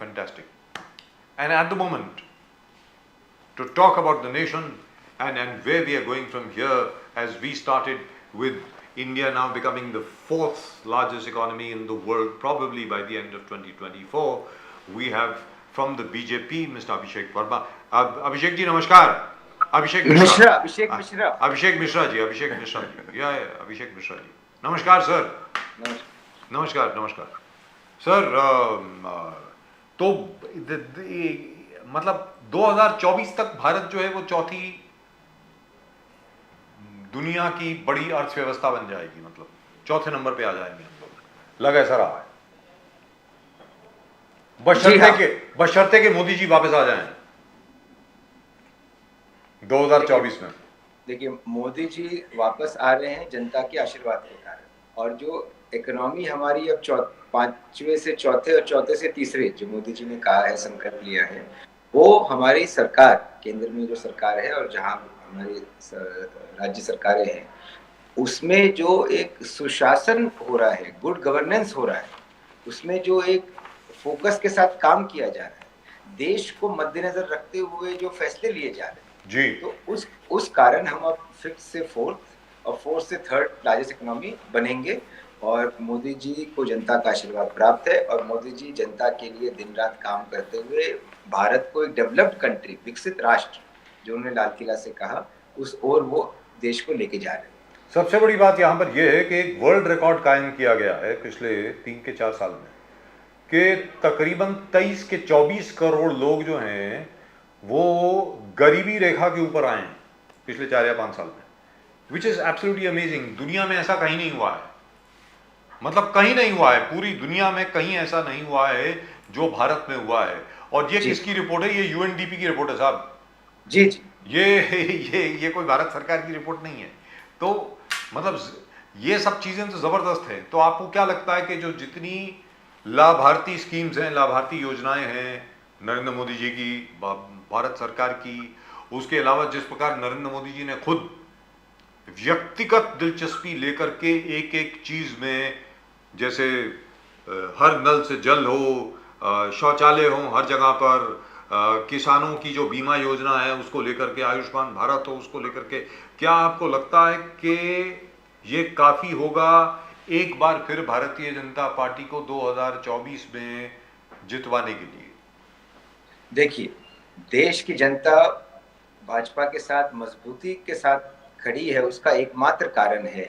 fantastic. And at the moment, to talk about the nation and where we are going from here, as we started with India now becoming the fourth largest economy in the world, probably by the end of 2024, we have from the BJP, Mr. Abhishek Verma. Abhishek ji, namaskar. Abhishek Mishra. Abhishek Mishra. Abhishek Mishra ji. Abhishek Mishra ji. Yeah, Abhishek Mishra ji. Namaskar, sir. नमस्कार नमस्कार sir. तो मतलब 2024 तक भारत जो है वो चौथी दुनिया की बड़ी अर्थव्यवस्था बन जाएगी, मतलब चौथे नंबर पे आ जाएंगे हम लोग, लग ऐसा रहा है, बशर्ते के मोदी जी वापस आ जाएं 2024 में। देखिए, मोदी जी वापस आ रहे हैं जनता के आशीर्वाद के कारण, और जो इकोनॉमी हमारी अब पांचवे से चौथे और चौथे से तीसरे जो मोदी जी ने कहा है, संकल्प लिया है, वो हमारी सरकार, केंद्र में जो सरकार है और जहां हमारी राज्य सरकारें हैं, उसमें जो एक सुशासन हो रहा है, गुड गवर्नेंस हो रहा है, उसमें जो एक फोकस के साथ काम किया जा रहा है, देश को मद्देनजर रखते हुए जो फैसले लिए जा रहे हैं जी, तो उस कारण हम अब 5th से 4th और 4th से 3rd लार्जेस्ट इकोनॉमी बनेंगे। और मोदी जी को जनता का आशीर्वाद प्राप्त है, और मोदी जी जनता के लिए दिन रात काम करते हुए भारत को एक डेवलप्ड कंट्री, विकसित राष्ट्र, जो उन्होंने लाल किला से कहा, उस ओर वो देश को लेके जा रहे हैं। सबसे बड़ी बात यहाँ पर यह है कि एक वर्ल्ड रिकॉर्ड कायम किया गया है पिछले 3 के 4 साल में, कि तकरीबन 23 के 24 करोड़ लोग जो हैं वो गरीबी रेखा के ऊपर आए हैं पिछले 4 या 5 साल में, विच इज एब्सोल्युटली अमेजिंग। दुनिया में ऐसा कहीं नहीं हुआ है, मतलब कहीं नहीं हुआ है, पूरी दुनिया में कहीं ऐसा नहीं हुआ है जो भारत में हुआ है। और ये किसकी रिपोर्ट है? ये यूएनडीपी की रिपोर्ट है साहब जी जी। ये कोई भारत सरकार की रिपोर्ट नहीं है। तो मतलब ये सब चीजें तो जबरदस्त है। तो आपको क्या लगता है कि जो जितनी लाभार्थी स्कीम्स हैं, लाभार्थी योजनाएं हैं नरेंद्र मोदी जी की, भारत सरकार की, उसके अलावा जिस प्रकार नरेंद्र मोदी जी ने खुद व्यक्तिगत दिलचस्पी लेकर के एक एक चीज में, जैसे हर नल से जल हो, शौचालय हो हर जगह पर, किसानों की जो बीमा योजना है उसको लेकर के, आयुष्मान भारत हो उसको लेकर के, क्या आपको लगता है कि ये काफी होगा एक बार फिर भारतीय जनता पार्टी को 2024 में जितवाने के लिए? देखिए, देश की जनता भाजपा के साथ मजबूती के साथ खड़ी है, उसका एकमात्र कारण है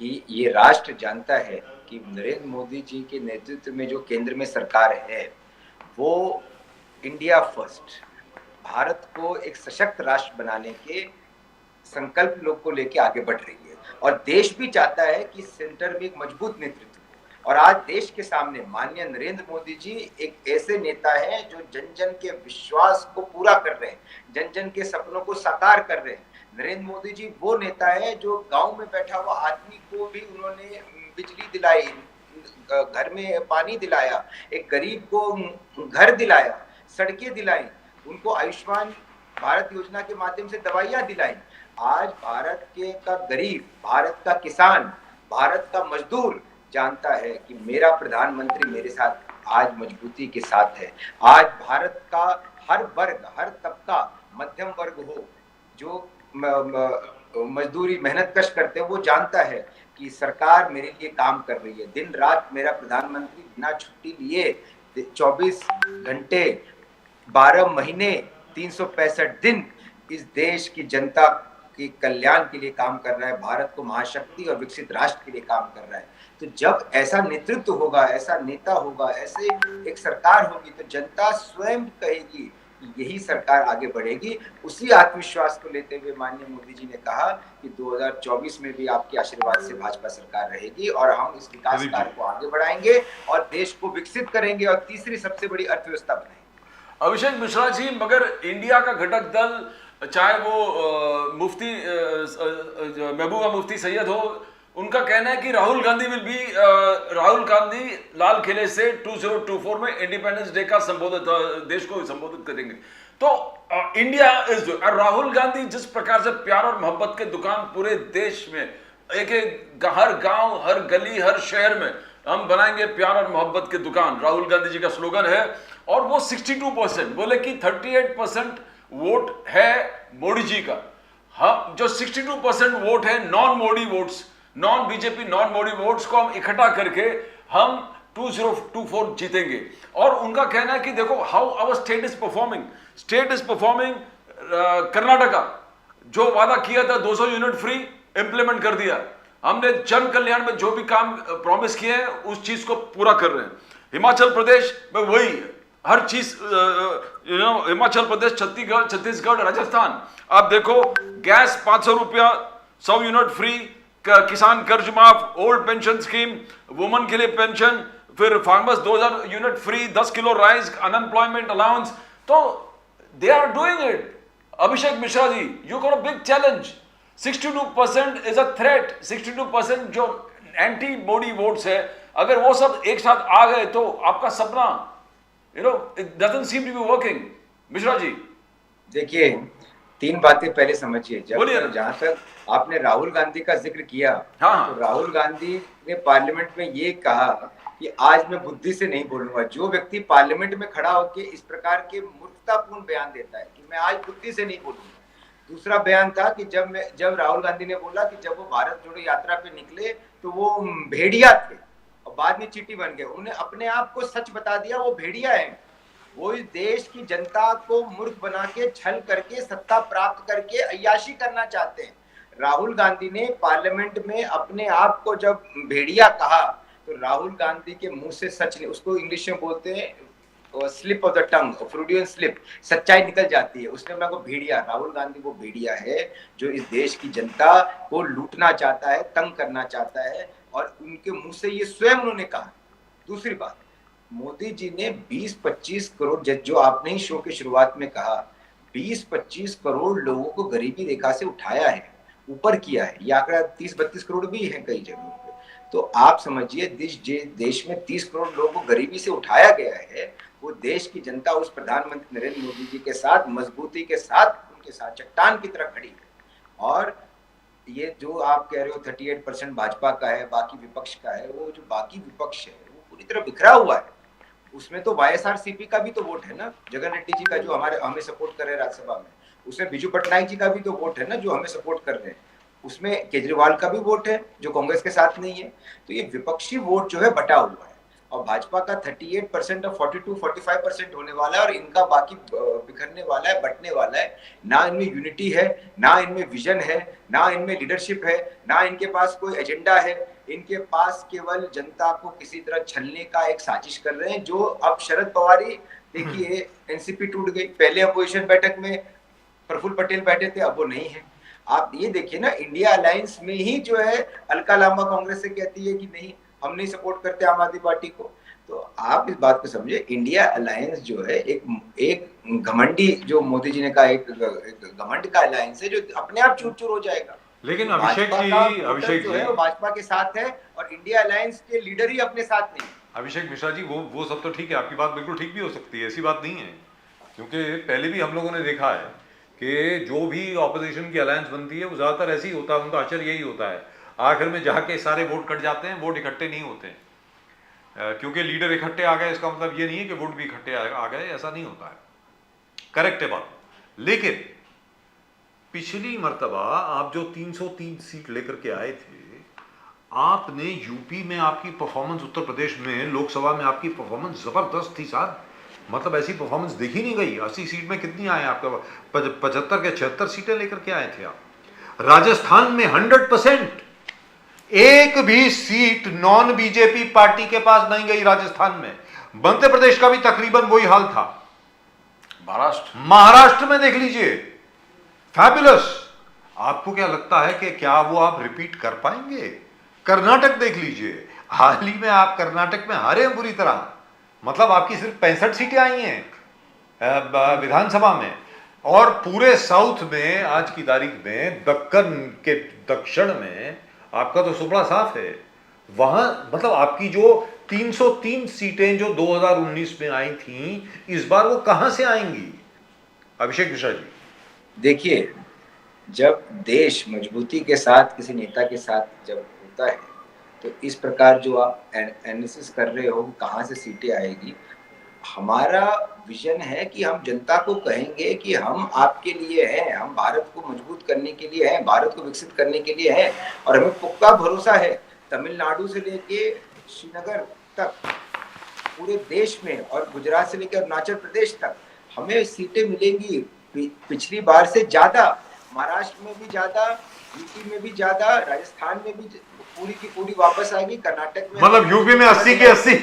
कि ये राष्ट्र जानता है कि नरेंद्र मोदी जी के नेतृत्व में जो केंद्र में सरकार है वो इंडिया फर्स्ट, भारत को एक सशक्त राष्ट्र बनाने के संकल्प लोग को लेके आगे बढ़ रही है। और देश भी चाहता है कि सेंटर में एक मजबूत नेतृत्व हो। और आज देश के सामने माननीय नरेंद्र मोदी जी एक ऐसे नेता हैं जो जन जन के विश्वास को पूरा कर रहे हैं, जन जन के सपनों को साकार कर रहे हैं। नरेंद्र मोदी जी वो नेता है जो गांव में बैठा हुआ आदमी को भी उन्होंने बिजली दिलाई, घर में पानी दिलाया, एक गरीब को घर दिलाया, सड़कें दिलाई, उनको आयुष्मान भारत योजना के माध्यम से दवाइयां दिलाई। आज भारत के का गरीब, भारत का किसान, भारत का मजदूर जानता है कि मेरा प्रधानमंत्री मेरे साथ आज मजबूती के साथ है। आज भारत का हर वर्ग, हर तबका, मध्यम वर्ग हो, जो मजदूरी मेहनत कश करते हैं, वो जानता है कि सरकार मेरे लिए काम कर रही है। दिन रात मेरा प्रधानमंत्री बिना छुट्टी लिए 24 घंटे 12 महीने 365 दिन इस देश की जनता के कल्याण के लिए काम कर रहा है, भारत को महाशक्ति और विकसित राष्ट्र के लिए काम कर रहा है। तो जब ऐसा नेतृत्व होगा, ऐसा नेता होगा, ऐसे एक सरकार होगी, तो जनता स्वयं कहेगी यही सरकार आगे बढ़ेगी। उसी आत्मविश्वास को लेते हुए माननीय मोदी जी ने कहा कि 2024 में भी आपके आशीर्वाद से भाजपा सरकार रहेगी और हम इस विकास कार्य को आगे बढ़ाएंगे और देश को विकसित करेंगे और तीसरी सबसे बड़ी अर्थव्यवस्था बनाएंगे। अभिषेक मिश्रा जी, मगर इंडिया का घटक दल, चाहे वो मुफ्ती महबूबा मुफ्ती सैयद हो, उनका कहना है कि राहुल गांधी लाल किले से 2024 में इंडिपेंडेंस डे का देश को संबोधित करेंगे। तो इंडिया इज, राहुल गांधी जिस प्रकार से प्यार और मोहब्बत के दुकान पूरे देश में, एक हर गांव, हर गली, हर शहर में हम बनाएंगे प्यार और मोहब्बत की दुकान, राहुल गांधी जी का स्लोगन है। और वो 62% बोले कि 38% वोट है मोदी जी का। हम जो 62% वोट है non Modi votes, non BJP non Modi votes को हम इकट्ठा करके हम 2024 जीतेंगे। और उनका कहना है कि देखो how our state is performing, state is performing. Karnataka जो वादा किया था 200 यूनिट फ्री, इंप्लीमेंट कर दिया। हमने जन कल्याण में जो भी काम प्रॉमिस किए हैं उस चीज को पूरा कर रहे हैं। हिमाचल प्रदेश में वही हर चीज, हिमाचल प्रदेश, छत्तीसगढ़, राजस्थान। आप देखो गैस 500 रुपया, 100 यूनिट फ्री, किसान कर्ज माफ, ओल्ड पेंशन स्कीम, वुमन के लिए पेंशन, फिर farmers 2000 unit free, 10 kilo rice, unemployment allowance. तो they are doing it. Abhishek Mishra ji, you got a big challenge. 62% is a threat. 62% जो एंटी मोदी वोट्स है, अगर वो सब एक साथ आ गए तो आपका सपना, it doesn't seem to be working. Mishra ji देखिए, 3 बातें पहले समझिए। बोलिए ना। जहां तक आपने राहुल गांधी का जिक्र किया, हाँ। तो राहुल गांधी ने पार्लियामेंट में ये कहा कि आज मैं बुद्धि से नहीं बोलूंगा। जो व्यक्ति पार्लियामेंट में खड़ा होकर इस प्रकार के मूर्खतापूर्ण बयान देता है कि मैं आज बुद्धि से नहीं बोलूंगा। दूसरा बयान था कि जब राहुल गांधी ने बोला कि जब वो भारत जोड़ो यात्रा पे निकले तो वो भेड़िया थे, और बाद में चींटी बन गए। उन्होंने अपने आप को सच बता दिया, वो भेड़िया है। वो इस देश की जनता को मूर्ख बना के, छल करके, सत्ता प्राप्त करके अय्याशी करना चाहते हैं। राहुल गांधी ने पार्लियामेंट में अपने आप को जब भेड़िया कहा, तो राहुल गांधी के मुंह से सच नहीं, उसको इंग्लिश में बोलते हैं slip of the tongue, Freudian slip, सच्चाई निकल जाती है। उसने मैं को भेड़िया, राहुल गांधी वो भेड़िया है जो इस देश की जनता को लूटना चाहता है, तंग करना चाहता है, और उनके मुंह से ये स्वयं उन्होंने कहा। दूसरी बात, मोदी जी ने 20-25 करोड़, जो आपने ही शो की शुरुआत में कहा, 20-25 करोड़ लोगों को गरीबी रेखा से उठाया है, ऊपर किया है। ये आंकड़ा 30-32 करोड़ भी है कई जगहों पे। तो आप समझिए, देश में 30 करोड़ लोगों को गरीबी से उठाया गया है। वो देश की जनता उस प्रधानमंत्री नरेंद्र मोदी जी के साथ मजबूती के साथ, उनके साथ चट्टान की तरह खड़ी है। और ये जो आप कह रहे हो 38% भाजपा का है, बाकी विपक्ष का है, वो जो बाकी विपक्ष है वो पूरी तरह बिखरा हुआ है। उसमें तो YSRCP का भी तो वोट है ना, जगन रेड्डी जी का जो हमें सपोर्ट कर रहे हैं राज्यसभा में। उसमें बिजू पटनायक जी का भी तो वोट है ना, जो हमें सपोर्ट कर रहे हैं। उसमें केजरीवाल का भी वोट है जो कांग्रेस के साथ नहीं है। तो ये विपक्षी वोट जो है बटा हुआ है, और भाजपा का 38% और 42-45% होने वाला है, और इनका बाकी बिखरने वाला है, बटने वाला है। ना इनमें यूनिटी है, ना इनमें विजन है, ना इनमें लीडरशिप है, ना इनके पास कोई एजेंडा है। इनके पास केवल जनता को किसी तरह छलने का एक साजिश कर रहे हैं। जो अब शरद पवार ही देखिए, एनसीपी टूट गई। पहले अपोजिशन बैठक में प्रफुल्ल पटेल बैठे थे, अब वो नहीं है। आप ये देखिए ना, इंडिया अलायंस में ही जो है अलका लांबा कांग्रेस से कहती है कि नहीं, हम नहीं सपोर्ट करते आम आदमी पार्टी को। तो आप इस बात को समझे, इंडिया अलायंस जो है एक घमंडी, जो मोदी जी ने कहा, एक घमंड का अलायंस है जो अपने आप चूर चूर हो जाएगा। लेकिन अभिषेक जी जो है वो भाजपा के साथ है, और इंडिया अलायंस के लीडर ही अपने साथ नहीं। अभिषेक मिश्रा जी, वो सब तो ठीक है, आपकी बात बिल्कुल ठीक भी हो सकती है, ऐसी बात नहीं है। क्योंकि पहले भी हम लोगों ने देखा है कि जो भी ऑपोजिशन की अलायंस बनती है वो ज़्यादातर ऐसी होता है, उनका आचर यही होता है, आखिर में जाके सारे वोट कट जाते हैं, वोट इकट्ठे नहीं होते हैं। क्योंकि लीडर इकट्ठे आ गए, इसका मतलब ये नहीं है कि वोट भी इकट्ठे आ गए, ऐसा नहीं होता है। करेक्ट है बात। लेकिन पिछली मर्तबा आप जो 303 सीट लेकर के आए थे, आपने यूपी में आपकी परफॉर्मेंस, उत्तर प्रदेश में लोकसभा में आपकी परफॉर्मेंस जबरदस्त थी साहब। मतलब ऐसी परफॉर्मेंस देखी नहीं गई। 80 सीट में कितनी आए आपका, 75 के 76 सीटें लेकर के आए थे आप। राजस्थान में 100%, एक भी सीट नॉन बीजेपी पार्टी के पास नहीं गई राजस्थान में। मध्य प्रदेश का भी तकरीबन वही हाल था। महाराष्ट्र में देख लीजिए, फैबुलस। आपको क्या लगता है कि क्या वो आप रिपीट कर पाएंगे? कर्नाटक देख लीजिए, हाल ही में आप कर्नाटक में हारे हैं बुरी तरह। मतलब आपकी सिर्फ 65 सीटें आई हैं विधानसभा में, और पूरे साउथ में आज की तारीख में, दक्कन के दक्षिण में आपका तो सुपड़ा साफ है। वहां मतलब आपकी जो 303 सीटें जो 2019 में आई थी, इस बार वो कहां से आएंगी? अभिषेक मिश्रा जी, देखिए, जब देश मजबूती के साथ किसी नेता के साथ जब होता है, तो इस प्रकार जो आप एनालिसिस कर रहे हो कहाँ से सीटें आएगी, हमारा विजन है कि हम जनता को कहेंगे कि हम आपके लिए हैं, हम भारत को मजबूत करने के लिए हैं, भारत को विकसित करने के लिए हैं, और हमें पक्का भरोसा है तमिलनाडु से लेके श्रीनगर तक पूरे देश में और गुजरात से लेकर अरुणाचल प्रदेश तक हमें सीटें मिलेंगी पिछली बार से ज्यादा, महाराष्ट्र में भी ज्यादा, यूपी में भी ज्यादा, राजस्थान में भी पूरी की पूरी वापस आएगी, कर्नाटक में मतलब यूपी में 80 की 80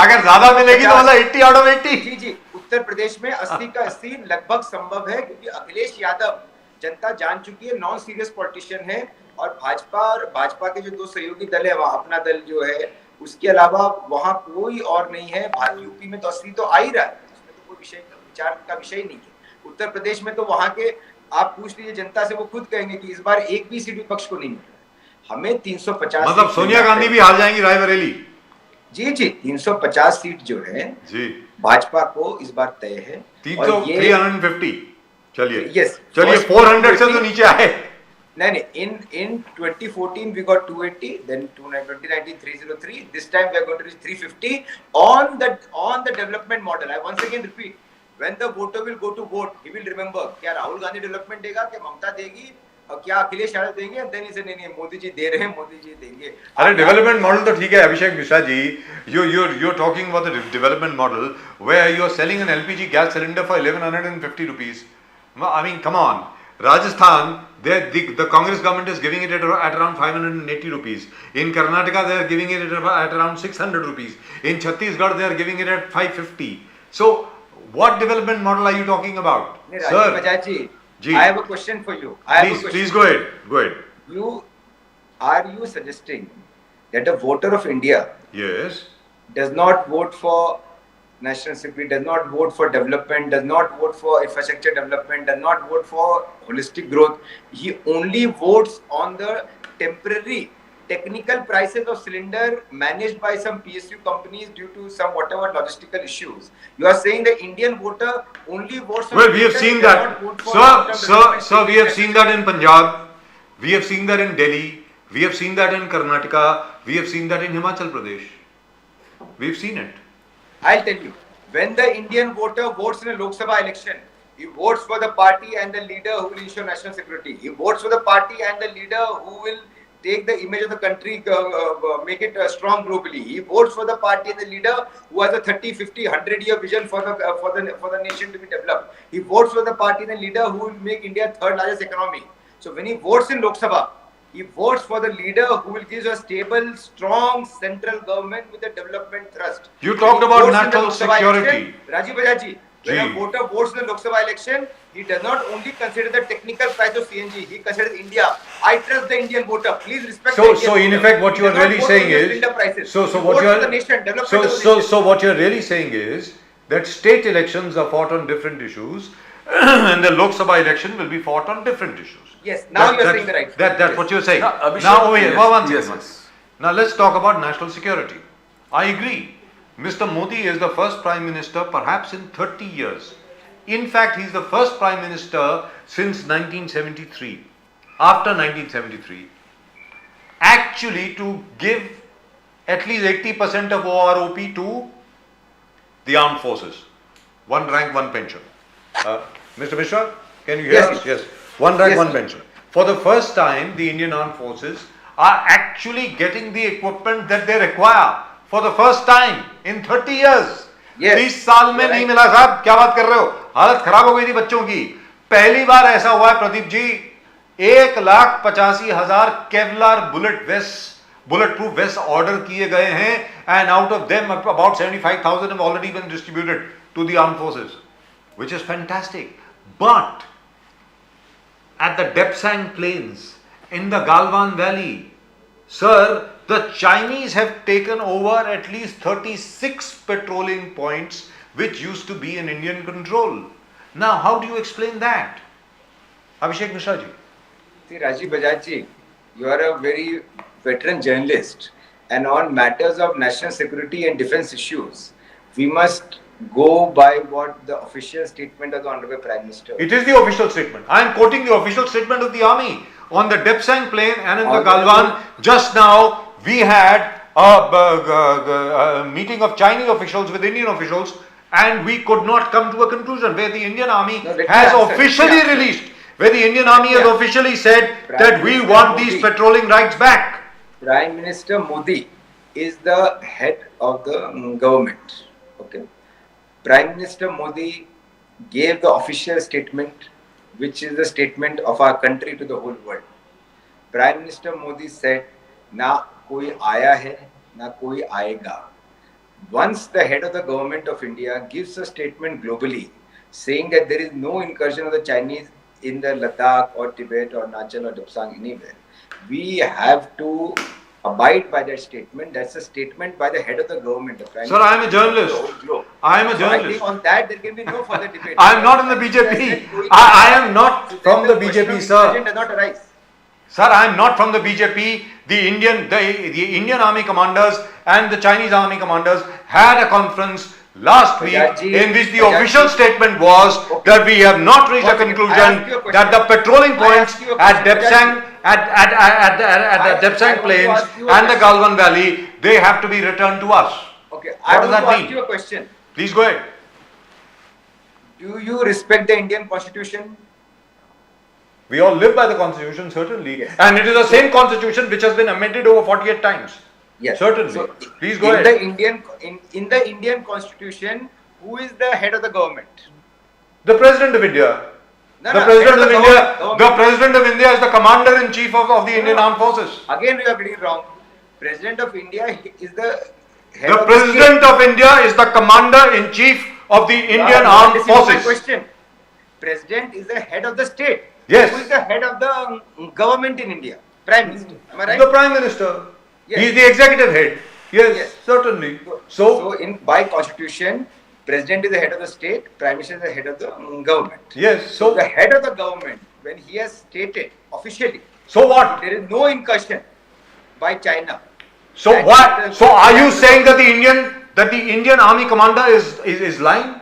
अगर ज्यादा मिलेगी तो मतलब 80 आउट ऑफ 80। जी जी, उत्तर प्रदेश में 80 का 80 लगभग संभव है, क्योंकि अखिलेश यादव जनता जान चुकी है नॉन सीरियस पॉलिटिशियन है, और भाजपा के जो दो सहयोगी दल है, वहां अपना दल जो है, उसके अलावा वहां कोई और नहीं है। यूपी में तो 80 तो आ ही रहा है, उसमें तो कोई विचार का विषय नहीं है। उत्तर प्रदेश में तो वहां के आप पूछ लीजिए जनता से, वो खुद कहेंगे कि इस बार एक भी सीट विपक्ष को नहीं मिल रहा। हमें 350, मतलब सोनिया गांधी भी हार जाएंगी रायबरेली। जी जी, 350 सीट जो है जी भाजपा को इस बार तय है। 350, चलिए यस, चलिए 400 से तो नीचे आए। नहीं, in 2014 we got 280, then 2019 303, this time we are going to reach 350 on the development model. I once again repeat, when the voter will go to vote, he will remember क्या राहुल गांधी डेवलपमेंट देगा, क्या ममता देगी, और क्या अखिलेश यादव देंगे, and then he said नहीं मोदी जी दे रहे हैं, मोदी जी देंगे। अरे डेवलपमेंट मॉडल तो ठीक है अभिषेक मिश्रा जी, you're talking about the development model where you're selling an LPG gas cylinder for 1150 rupees. I mean, come on. Rajasthan, the Congress government is giving it at around 580 rupees. In Karnataka, they are giving it at around 600 rupees. In Chhattisgarh, they are giving it at 550. So, what development model are you talking about? Sir, Bajaj ji, I have a question for you. Please go ahead. Are you suggesting that a voter of India does not vote for national security, does not vote for development, does not vote for infrastructure development, does not vote for holistic growth? He only votes on the temporary technical prices of cylinder managed by some PSU companies due to some whatever logistical issues. You are saying the Indian voter only votes on well, we have seen that. Sir, we have seen that in Punjab, we have seen that in Delhi, we have seen that in Karnataka, we have seen that in Himachal Pradesh. We've seen it. I'll tell you, when the Indian voter votes in a Lok Sabha election, he votes for the party and the leader who will ensure national security. He votes for the party and the leader who will take the image of the country, make it strong globally. He votes for the party and the leader who has a 30, 50, 100-year vision for the nation to be developed. He votes for the party and the leader who will make India third largest economy. So when he votes in Lok Sabha, he votes for the leader who will give us a stable, strong central government with a development thrust. You talked about national security. Rajiv Bajaji, when a voter votes in the Lok Sabha election, he does not only consider the technical price of CNG, he considers India. I trust the Indian voter. Please respect the Indian voter. So in effect what you are really saying is, what you are really saying is that state elections are fought on different issues and the Lok Sabha election will be fought on different issues. Yes, now you are saying the right. That's what you are saying. Now over here. Yes. Now let's talk about national security. I agree. Mr. Modi is the first Prime Minister perhaps in 30 years. In fact, he is the first Prime Minister since 1973, after 1973, actually to give at least 80% of OROP to the armed forces. One rank, one pension. Mr. Mishra, can you hear us? Yes. One rank, one pension. For the first time, the Indian armed forces are actually getting the equipment that they require. For the first time in 30 years. 30 साल में नहीं मिला साहब, क्या बात कर रहे हो? हालत खराब हो गई थी बच्चों की। पहली बार ऐसा हुआ है Pradeep ji, 1,85,000 Kevlar bullet proof waste order किए गए हैं, and out of them about 75,000 have already been distributed to the armed forces, which is fantastic. But at the Depsang Plains, in the Galwan Valley, sir, the Chinese have taken over at least 36 patrolling points which used to be in Indian control. Now, how do you explain that? Abhishek Mishra ji. See, Rajiv Bajaj ji, you are a very veteran journalist, and on matters of national security and defense issues, we must go by what the official statement of the Honorable Prime Minister. It is the official statement. I am quoting the official statement of the army. On the Depsang Plain and in the Galwan, just now, we had a meeting of Chinese officials with Indian officials, and we could not come to a conclusion where the Indian army has officially released, where the Indian army has officially said that we want these patrolling rights back. Prime Minister Modi is the head of the government. Okay. Prime Minister Modi gave the official statement, which is the statement of our country to the whole world. Prime Minister Modi said, "Na koi aaya hai, na koi aayega." Once the head of the government of India gives a statement globally saying that there is no incursion of the Chinese in the Ladakh or Tibet or Nachal or Dapsang anywhere, we have to abide by that statement. That's a statement by the head of the government. The Prime Sir, I am a journalist. I am a So I journalist. think on that there can be no further debate. I am not in the BJP. I am not from the BJP, sir. Does not arise. Sir, I am not from the BJP. The Indian army commanders and the Chinese army commanders had a conference last week in which the official statement was that we have not reached a conclusion that the patrolling points at Depsang at the Depsang Plains and the Galwan Valley, they have to be returned to us. Okay, What I does want that to ask mean? you a question. Please go ahead. Do you respect the Indian Constitution? We all live by the Constitution, certainly. Yes. And it is the same Constitution which has been amended over 48 times. Yes. Certainly. So, Please go ahead. In the Indian Constitution, who is the head of the government? The President of India. No, The no, President head of the India. government. The President of India is the Commander-in-Chief of the Indian Armed Forces. Again, you are getting it wrong. President of India is the head The of President of India is the Commander-in-Chief of the Indian Armed This is my Forces. question. President is the head of the state. Yes. Who is the head of the government in India? Prime Minister. Am I right? The Prime Minister. Yes. He is the executive head. Yes, Yes. certainly. So by Constitution, President is the head of the state, Prime Minister is the head of the government. Yes, So the head of the government, when he has stated officially, so what? there is no incursion by China. So That- what? So are you saying that the Indian Army Commander is lying?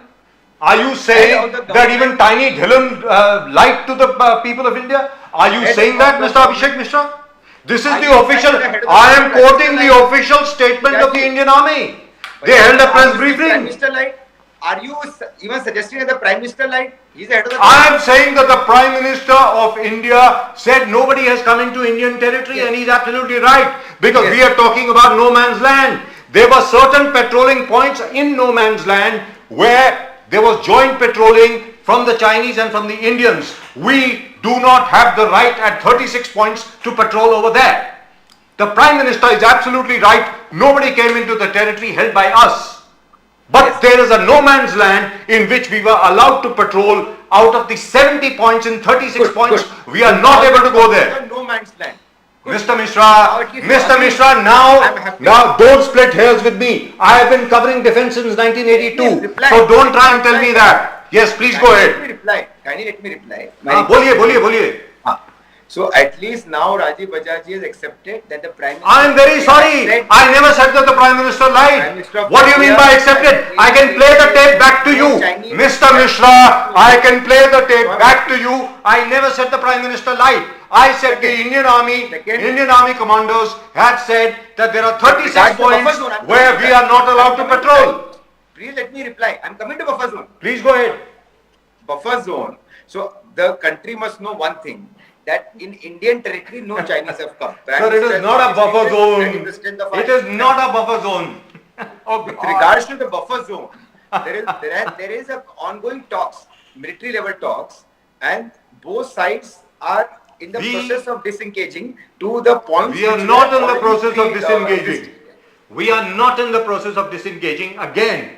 Are you saying that even tiny Dhillon lied to the people of India? Are you Head saying of that, the Mr. Abhishek Mishra? This is Are the you official. saying the head of the I am government quoting the lied? official statement of the Indian Army. They held a Are press you saying Prime briefing. Minister lied? Are you even suggesting that the Prime Minister lied? He is the head of the I government. am saying that the Prime Minister of India said nobody has come into Indian territory, Yes. and he's absolutely right, because Yes. we are talking about no man's land. There were certain patrolling points in no man's land where there was joint patrolling from the Chinese and from the Indians. We do not have the right at 36 points to patrol over there. The Prime Minister is absolutely right. Nobody came into the territory held by us. But Yes. there is a no man's land in which we were allowed to patrol. Out of the 70 points in 36 points, we are not able to go there. No man's land. Good. Mr. Now Mishra, at least Mr. you agree. Mishra, I'm happy. now don't split hairs with me. I have been covering defense since 1982. Please reply. So don't try and tell me that. Yes, please go Kindly let ahead. me reply. Kindly let me reply. बोलिए. So at least now Rajiv Bajaj has accepted that the Prime Minister. I am very sorry. said- I never said that the Prime Minister Prime lied. Minister of What do you mean India by accepted? has I can play the tape back to you. Chinese- Mr. Mishra, I can play the tape back to you. I never said the Prime Minister lied. I said the Indian Army commanders had said that there are 36 That's the buffer points zone. I'm where coming we to are that. not allowed I'm to coming to patrol. that. Please let me reply. I'm coming to buffer zone. Please go ahead. Buffer zone. So the country must know one thing, that in Indian territory no Chinese have come. Sir, it is not a buffer zone. It is not a buffer zone. Oh, With God. regards to the buffer zone, there is a ongoing talks, military level talks, and both sides are in the process of disengaging to the point. We are not in the process of disengaging. We are not in the process of disengaging. Again,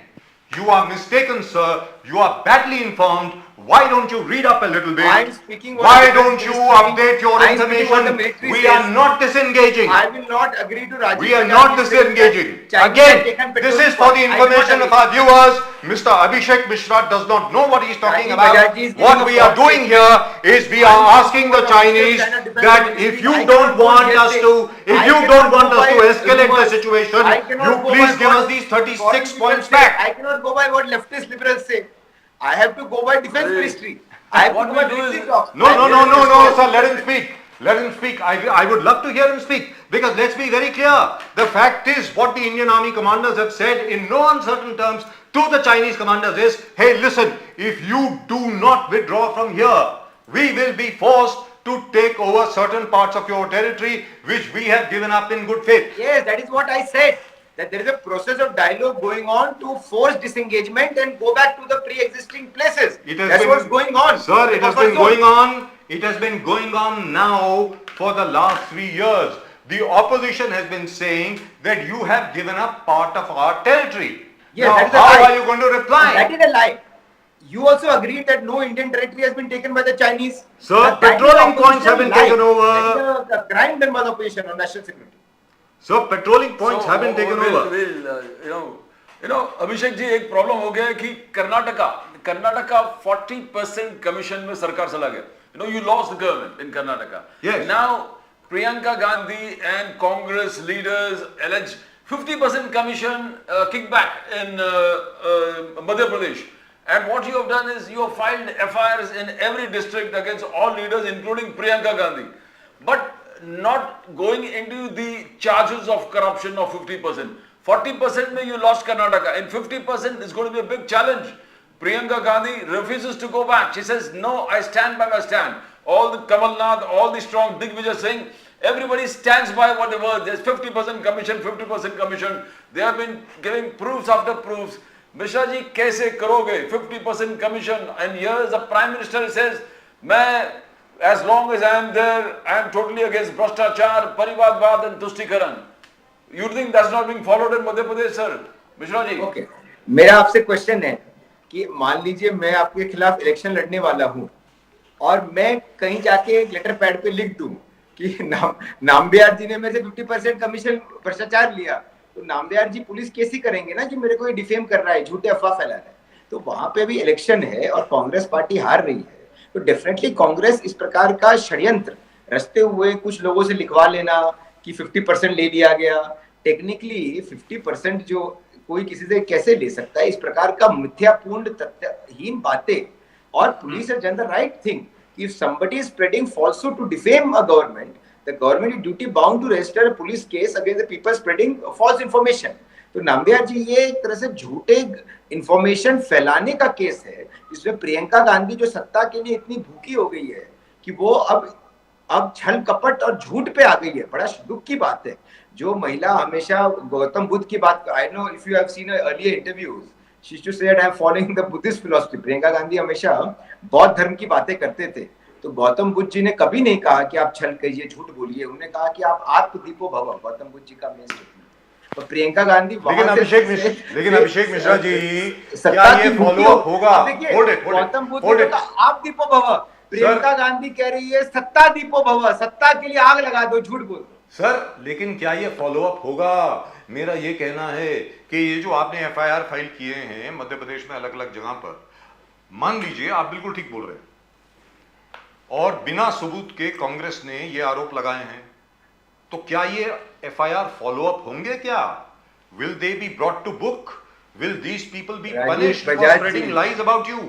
you are mistaken, sir. You are badly informed. Why don't you read up a little bit? I am speaking what Why the don't you military- update your I am speaking what the information? military We says. are not disengaging. I will not agree to Rajiv. We are Bajaj's not statement disengaging. that Chinese have Again, taken this petrol is for the I will not information of agree. our viewers. Mr. Abhishek Mishra does not know what he is talking Rajiv about. Bajaj is What giving we a are false doing here is we are asking the Chinese that if you don't want us to, if you don't want us to escalate the situation, you please give us these 36 points back. I cannot go by what leftist liberals say. I have to go by defense ministry. I have What to we go by do is- military talks. No, sir, let him speak. Let him speak. I would love to hear him speak. Because let's be very clear, the fact is what the Indian Army commanders have said in no uncertain terms to the Chinese commanders is, hey listen, if you do not withdraw from here, we will be forced to take over certain parts of your territory which we have given up in good faith. Yes, that is what I said. That there is a process of dialogue going on to force disengagement and go back to the pre-existing places. That's what's going on. Sir, it has been going on. It has been going on now for the last 3 years. The opposition has been saying that you have given up part of our territory. Yes, now, that is a how lie. are you going to reply? That is a lie. You also agreed that no Indian territory has been taken by the Chinese. Sir, That patrolling is a points have been lie. taken over. That is a crime done by the opposition on national security. So patrolling points have been taken over. Abhishek ji एक problem हो गया है कि Karnataka 40% commission में सरकार चला गया. You lost the government in Karnataka. Yes. Now Priyanka Gandhi and Congress leaders allege 50% commission kickback in Madhya Pradesh. And what you have done is you have filed FIRs in every district against all leaders, including Priyanka Gandhi, but not going into the charges of corruption of 50%. 40% mein you lost Karnataka, and 50% is going to be a big challenge. Priyanka Gandhi refuses to go back. She says, no, I stand by my stand. All the Kamal Nath, all the strong Digvijay Singh, everybody stands by what they were. There's 50% commission, 50% commission. They have been giving proofs after proofs. Mishra ji, kaise karoge? 50% commission. And here is the Prime Minister says, as long as I am there, I am totally against Bhrashtachar, Parivadvad and Tuštikaran. You think that's not being followed in Madhya Pradesh, sir? Mishra ji. Okay. मेरा आपसे question है कि मान लीजिए मैं आपके खिलाफ election लड़ने वाला हूं और मैं कहीं जाके एक लेटर पैड पे लिख दूं कि नामबिहार जी ने मेरे से 50% कमीशन भ्रष्टाचार लिया, तो नामबिहार जी पुलिस केस ही करेंगे ना कि मेरे को ये डिफेम कर रहा है, झूठे अफवाह फैला रहा है. तो वहां पे भी इलेक्शन है और कांग्रेस पार्टी हार रही है, तो डेफिनेटली कांग्रेस इस प्रकार का षड्यंत्र रचते हुए कुछ लोगों से लिखवा लेना कि 50% ले लिया गया. टेक्निकली 50% जो कोई किसी से कैसे ले सकता है, इस प्रकार का मिथ्यापूर्ण तथ्यहीन बातें. और police has done the right thing. If somebody is spreading falsehood to defame a government, the government is duty bound to register a police case against the people spreading false information. तो नामबिहार जी ये एक तरह से झूठे information फैलाने का case है, जिसमें प्रियंका गांधी जो सत्ता के लिए इतनी भूखी हो गई है कि वो अब छल कपट और झूठ पे आ गई है. बड़ा दुख की बात है. जो महिला हमेशा गौतम बुद्ध की बात, I know if you have seen earlier interviews, she used to say that I am following the Buddhist philosophy. Priyanka Gandhi हमेशा बौद्ध धर्म की बातें करते थे. तो गौतम बुद्ध जी ने कभी नहीं कहा कि आप छल कहिए, झूठ बोलिए. उन्होंने कहा कि आप आत्मदीपो भव. गौतम बुद्ध जी का मेन स्टेटमेंट. तो प्रियंका गांधी लेकिन अभिषेक मिश्रा जी, क्या ये फॉलोअप होगा? गौतम बुद्ध जी का आप दीपो भव. प्रियंका गांधी कह रही है सत्ता दीपो भव, सत्ता के लिए आग लगा दो, झूठ बोल दो. सर, लेकिन क्या ये फॉलोअप होगा? मेरा ये कहना है कि ये जो आपने एफआईआर फाइल किए हैं मध्य प्रदेश में अलग अलग जगह पर, मान लीजिए आप बिल्कुल ठीक बोल रहे हैं, और बिना सबूत के कांग्रेस ने ये आरोप लगाए हैं, तो क्या ये एफआईआर फॉलोअप होंगे? क्या will they be brought to book? Will these people be punished for spreading lies about you?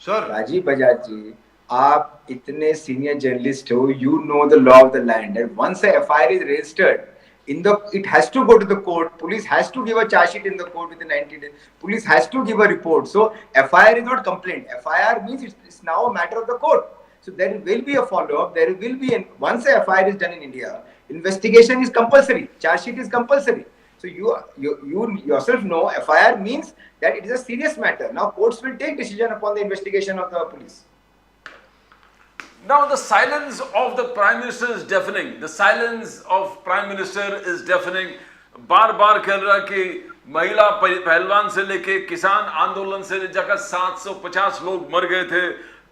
Sir Rajiv Bajaj ji, आप इतने सीनियर जर्नलिस्ट हो, you know the law of the land, and once a FIR is registered, it has to go to the court. Police has to give a charge sheet in the court within 90 days. Police has to give a report. So FIR is not complaint. FIR means it's now a matter of the court. So there will be a follow-up. There will be once a FIR is done in India, investigation is compulsory. Charge sheet is compulsory. So you yourself know FIR means that it is a serious matter. Now courts will take decision upon the investigation of the police. Now the silence of the Prime Minister is deafening. The silence of Prime Minister is deafening. बार-बार कह रहा कि महिला पहलवान से लेके किसान आंदोलन से लेकर 750 लोग मर गए थे.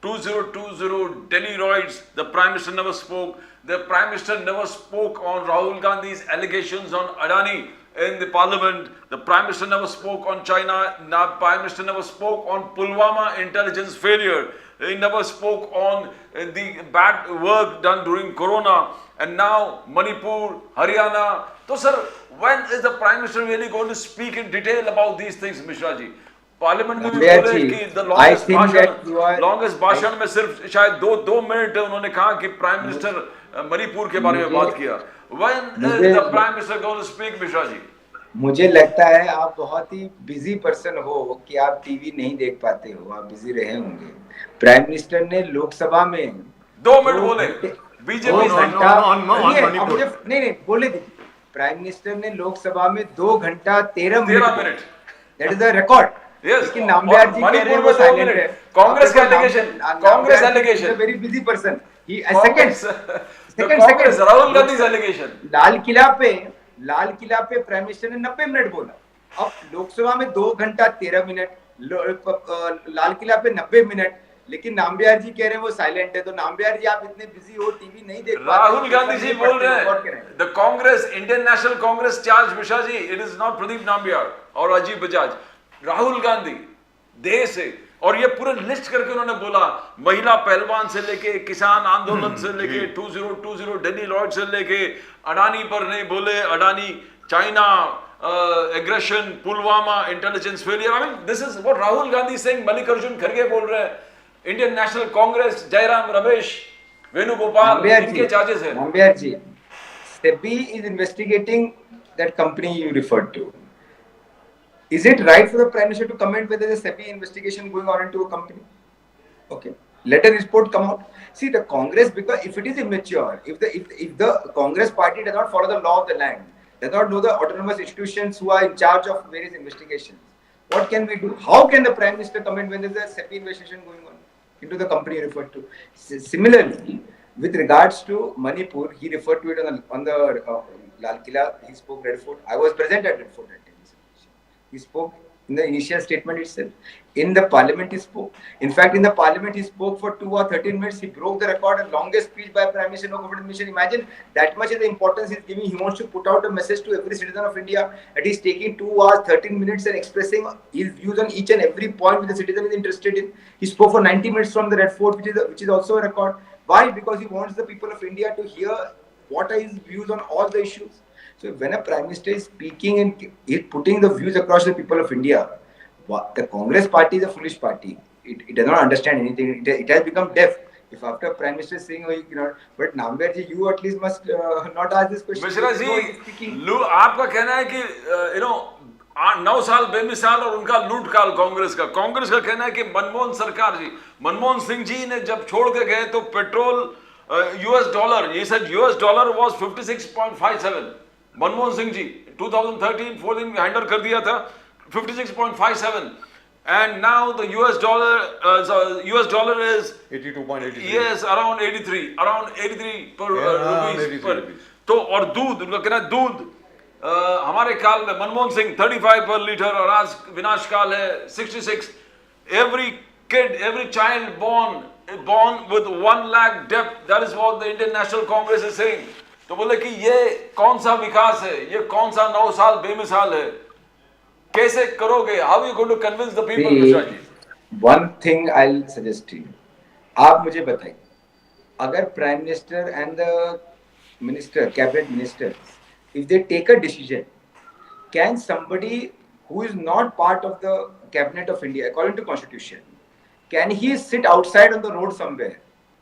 2020 Delhi riots. The Prime Minister never spoke. The Prime Minister never spoke on Rahul Gandhi's allegations on Adani in the Parliament. The Prime Minister never spoke on China. Now Prime Minister never spoke on Pulwama intelligence failure. He never spoke on the bad work done during Corona, and now Manipur, Haryana. So, sir, when is the Prime Minister really going to speak in detail about these things, Mishra ji? Parliament में भी बोले कि the longest भाषण में सिर्फ शायद 2 minute उन्होंने कहा कि Prime Minister मणिपुर के बारे में बात किया. When is मुझे the Prime Minister going to speak, Mishra ji? मुझे लगता है आप बहुत ही बिजी पर्सन हो कि आप टीवी नहीं देख पाते हो, आप बिजी रहे होंगे। प्राइम मिनिस्टर ने लोकसभा में 2 मिनट बोले BJP no, no, no, on Manipur. नहीं बोले दीजिए। प्राइम मिनिस्टर ने लोकसभा में 2 घंटा 13 minute that is the record. Yes, लेकिन नामबिहार जी कह रहे हैं मणिपुर वो में 2 साइलेंट मिनट है। कांग्रेस का एलिगेशन वेरी बिजी पर्सन ही सेकंड कांग्रेस राहुल गांधी एलिगेशन लाल किला पे प्राइम मिनिस्टर ने 90 मिनट बोला। अब लोकसभा में 2 घंटा 13 मिनट, लाल किला पे 90 मिनट, लेकिन नामबिहार जी कह रहे हैं वो साइलेंट है। तो नामबिहार जी आप इतने बिजी हो, टीवी नहीं देख पाते। राहुल गांधी जी बोल रहे हैं the Congress, Indian national Congress charge Mishra ji, it is not Pradeep नामबिहार और अजीत बजाज, राहुल गांधी देश है। और ये पूरे लिस्ट करके उन्होंने बोला, महिला पहलवान से लेके किसान आंदोलन से लेके 2020 दिल्ली लॉर्ड से लेके अडानी पर नहीं बोले, Adani China aggression, Pulwama intelligence failure. I mean this is what Rahul Gandhi saying. Mallikarjun खड़गे बोल रहे हैं, इंडियन नेशनल कांग्रेस, जयराम रमेश, वेणुगोपाल, इनके चार्जेस है। नामबिहार जी, SEBI is investigating that company you referred to. Is it right for the Prime Minister to comment whether there's a SEBI investigation going on into a company? Okay, let a report come out. See, the Congress, because if it is immature, if the Congress party does not follow the law of the land, does not know the autonomous institutions who are in charge of various investigations, what can we do? How can the Prime Minister comment when there's a SEBI investigation going on into the company referred to? Similarly, with regards to Manipur, he referred to it on the Lal Killa. He spoke Red Fort. I was present at Red Fort that time. He spoke in the initial statement itself. In the parliament he spoke. In fact, in the parliament he spoke for 2 or 13 minutes. He broke the record, the longest speech by Prime Minister, no government mission. Imagine that much of the importance he's giving. He wants to put out a message to every citizen of India that he's taking 2 hours, 13 minutes and expressing his views on each and every point which the citizen is interested in. He spoke for 90 minutes from the Red Fort, which is also a record. Why? Because he wants the people of India to hear what are his views on all the issues. So when a Prime Minister is speaking and is putting the views across the people of India, the Congress party is a foolish party. It does not understand anything. It has become deaf. If after Prime Minister is saying, oh, you cannot, but Naambiar ji, you at least must not ask this question. Mishra ji, आपका कहना है कि 9 साल बेमिसाल और उनका लूट काल कांग्रेस का कहना है कि मनमोहन सरकार जी, मनमोहन सिंह जी ने जब छोड़ के गए तो petrol US dollar, he said US dollar was 56.57. Manmohan Singh ji 2013-14 handle कर दिया था 56.57, and now the US dollar is 82.83. yes, around 83 per rupees per. तो और दूध, उनका कहना है दूध हमारे काल में मनमोहन सिंह 35 per liter और आज विनाश काल है 66. Every kid, every child born with 1 lakh debt. That is what the Indian National Congress is saying. तो बोले कि ये कौन सा विकास है, ये कौन सा 9 साल बेमिसाल है, कैसे करोगे? How are you going to convince the people, Mishra ji? One thing I'll suggest to you. आप मुझे बताइए, अगर Prime Minister and the Minister, Cabinet Ministers, if they take a decision, can somebody who is not part of the Cabinet of India, according to Constitution, can he sit outside on the road somewhere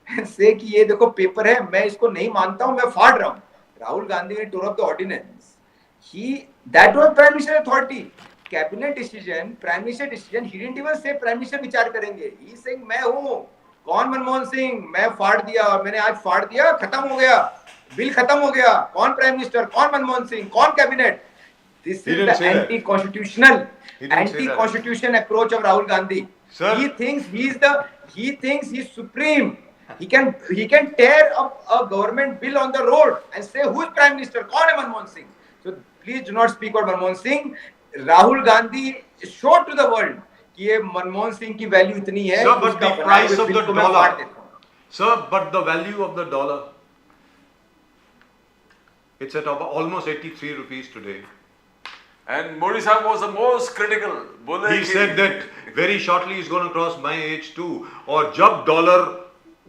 and say कि ये देखो paper है, मैं इसको नहीं मानता हूँ, मैं फाड़ रहा हूँ? राहुल गांधी ने tore up the ordinance. That was Prime Minister authority. Cabinet decision, Prime Minister decision. He didn't even say Prime Minister विचार करेंगे. He is saying मैं हूँ, कौन मनमोहन सिंह, मैं फाड़ दिया और मैंने आज फाड़ दिया, खत्म हो गया, बिल खत्म हो गया. कौन Prime Minister, कौन मनमोहन सिंह, कौन Cabinet? This is the anti-constitution approach of Rahul Gandhi. Sir, he thinks he's supreme. He can tear up a government bill on the road and say who is Prime Minister, kaun hai Manmohan Singh. So please do not speak about Manmohan Singh. Rahul Gandhi showed to the world कि ये मनमोहन सिंह की value इतनी है. Sir, but the price of the dollar. Sir, but the value of the dollar, it's at almost 83 rupees today. And Modi Sahib was the most critical. He said that very shortly he's going to cross my age too. और जब dollar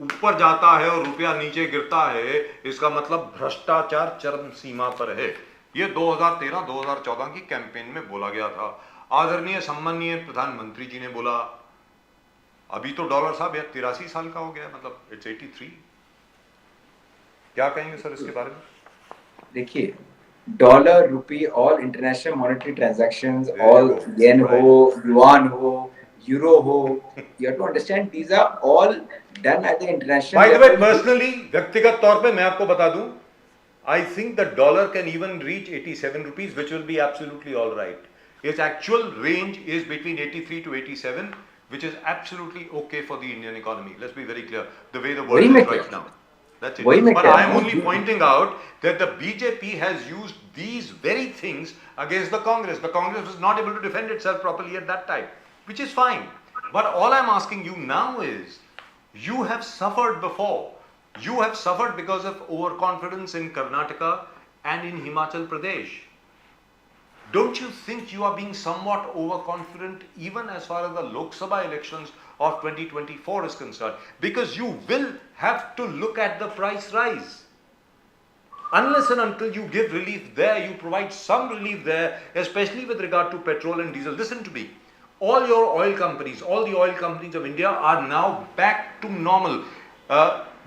ऊपर जाता है और रुपया नीचे गिरता है, इसका मतलब भ्रष्टाचार चरम सीमा पर है. ये 2013-2014 की कैंपेन में बोला गया था. आदरणीय सम्माननीय प्रधानमंत्री जी ने बोला. अभी तो डॉलर साहब 83 साल का हो गया, मतलब इट्स 83. क्या कहेंगे सर इसके बारे में? देखिए, dollar, rupee, all international monetary transactions, There you all go. Yen Right. हो, युआन हो, यूरो हो, you have to understand these are all done at the international By the way, level. personally, व्यक्तिगत तौर पे मैं आपको बता दूं, I think the dollar can even reach 87 rupees, which will be absolutely all right. Its actual range is between 83 to 87, which is absolutely okay for the Indian economy. Let's be very clear, the way the वही world मैं is कह right रहा now. हूँ, That's it. वही मैं But कह I रहा am only हूँ। pointing out that the BJP has used these very things against the Congress. The Congress was not able to defend itself properly at that time, which is fine. But all I'm asking you now is, you have suffered before. You have suffered because of overconfidence in Karnataka and in Himachal Pradesh. Don't you think you are being somewhat overconfident even as far as the Lok Sabha elections of 2024 is concerned? Because you will have to look at the price rise. Unless and until you give relief there, you provide some relief there, especially with regard to petrol and diesel. Listen to me. All your oil companies, all the oil companies of India are now back to normal.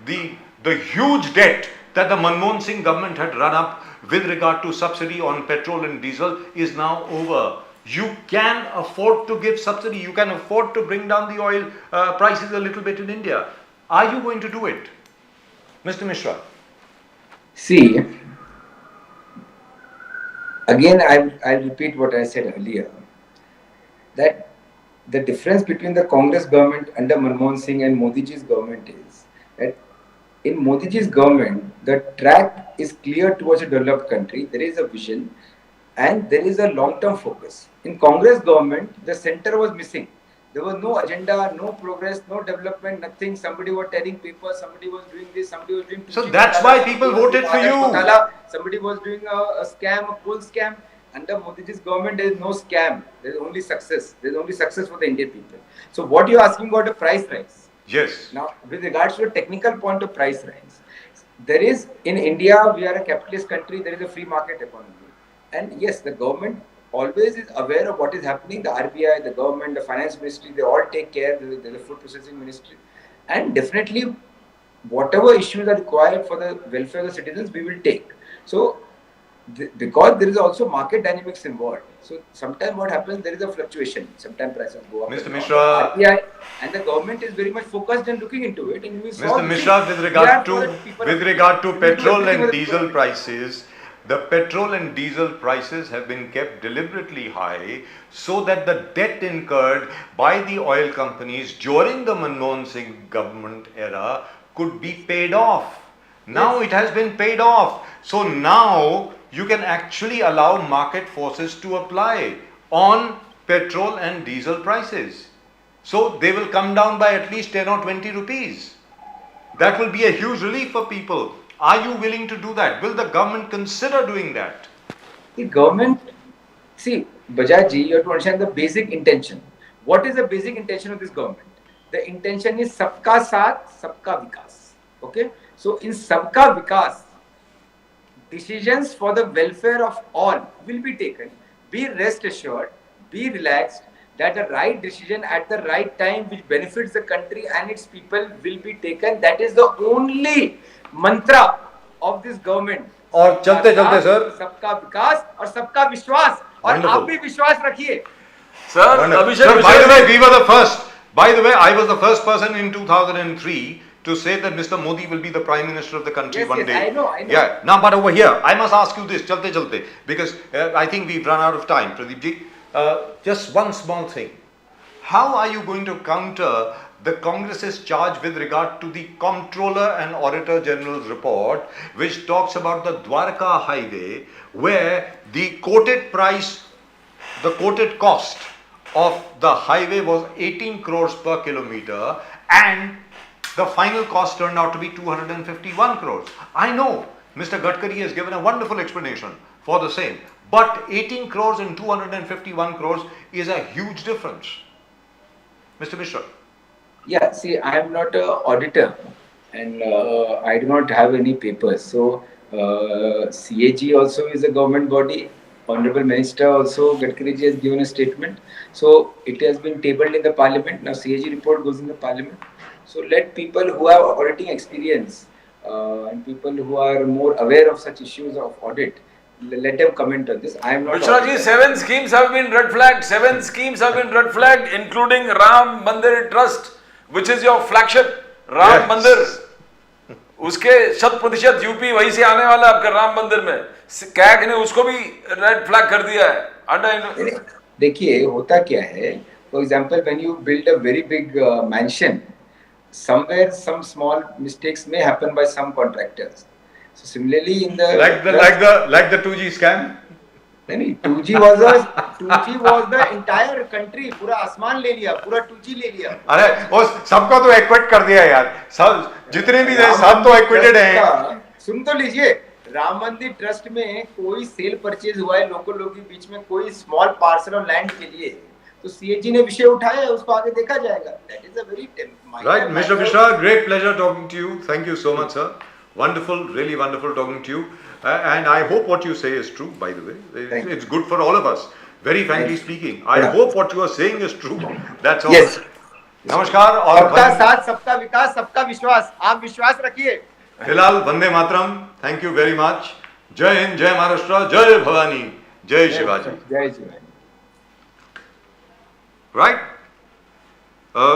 The huge debt that the Manmohan Singh government had run up with regard to subsidy on petrol and diesel is now over. You can afford to give subsidy. You can afford to bring down the oil prices a little bit in India. Are you going to do it, Mr. Mishra? See, again, I'll repeat what I said earlier, that the difference between the Congress government under Manmohan Singh and Modi ji's government is that in Modi ji's government, the track is clear towards a developed country. There is a vision and there is a long-term focus. In Congress government, the center was missing. There was no agenda, no progress, no development, nothing. Somebody was tearing papers, somebody was doing this, somebody was doing. So that's why people voted for you. Somebody was doing a scam, a full scam. Under Modi ji's government, there is no scam. There is only success. There is only success for the Indian people. So what you are asking about a price rise? Yes. Now, with regards to the technical point of price rise, there is in India, we are a capitalist country. There is a free market economy, and yes, the government always is aware of what is happening. The RBI, the government, the finance ministry, they all take care. There is the food processing ministry, and definitely, whatever issues are required for the welfare of the citizens, we will take. So, because there is also market dynamics involved. So sometimes what happens, there is a fluctuation. Sometimes prices go up. Mr. Mishra, RBI and the government is very much focused on looking into it. And we saw Mr. Mishra, with regard to petrol and diesel prices, the petrol and diesel prices have been kept deliberately high so that the debt incurred by the oil companies during the Manmohan Singh government era could be paid off. Now it has been paid off. So now you can actually allow market forces to apply on petrol and diesel prices. So they will come down by at least 10 or 20 rupees. That will be a huge relief for people. Are you willing to do that? Will the government consider doing that? The government, see, Bajaj ji, you have to understand the basic intention. What is the basic intention of this government? The intention is sabka saath, sabka vikas. Okay? So in sabka vikas, decisions for the welfare of all will be taken. Be rest assured, be relaxed that the right decision at the right time which benefits the country and its people will be taken. That is the only mantra of this government. और चलते चलते sir सबका विकास और सबका विश्वास और आप भी विश्वास रखिए. Sir, Sir, by the way, we were the first. By the way, I was the first person in 2003 to say that Mr. Modi will be the Prime Minister of the country one day. I know. Yeah. Now, but over here, I must ask you this, chalte, because I think we've run out of time, Pradeep ji. Just one small thing. How are you going to counter the Congress's charge with regard to the Comptroller and Auditor General's report, which talks about the Dwarka highway, where the quoted price, the quoted cost of the highway was 18 crores per kilometer, and the final cost turned out to be 251 crores. I know Mr. Gadkari has given a wonderful explanation for the same, but 18 crores and 251 crores is a huge difference. Mr. Mishra. Yeah, see, I am not an auditor and I do not have any papers. So, CAG also is a government body. Honorable Minister also, Gadkari ji has given a statement. So, it has been tabled in the parliament. Now, CAG report goes in the parliament. So, let people who have auditing experience and people who are more aware of such issues of audit, let them comment on this. I am not. Mishra ji, 7 schemes have been red flagged. 7 schemes have been red flagged, including Ram Mandir Trust, which is your flagship. Ram Mandir, उसके 100% UP वहीं से आने वाला आपका राम मंदिर में. CAG ने उसको भी रेड फ्लैग कर दिया है. अंडर देखिए होता क्या है, for example when you build a very big mention, somewhere some small mistakes may happen by some contractors. So similarly in the like the 2G scam. नहीं 2G was the entire country, पूरा आसमान ले लिया, पूरा 2G ले लिया. अरे वो सबको तो एक्विट कर दिया यार, सब जितने भी थे सब तो एक्विटेड हैं. सुन तो लीजिए, राम मंदिर ट्रस्ट में कोई सेल परचेज हुआ है लोकल लोगों के बीच में, कोई स्मॉल पार्सल ऑफ लैंड के लिए, तो सीएजी ने विषय उठाया है, उसको आगे देखा जाएगा. That is a very right. Mr. Mishra, great pleasure talking to you. Thank you so much, sir. Wonderful, really wonderful talking to you. And I hope what you say is true, by the way. It's good for all of us. Very frankly speaking, I hope what you are saying is true. That's all. Yes. नमस्कार और सबका साथ, सबका विकास, सबका विश्वास. आप विश्वास रखिए. फिलहाल Vande Mataram. Thank you very much. जय हिंद, जय महाराष्ट्र, जय भवानी, जय शिवाजी. जय शिवाजी. Right? Now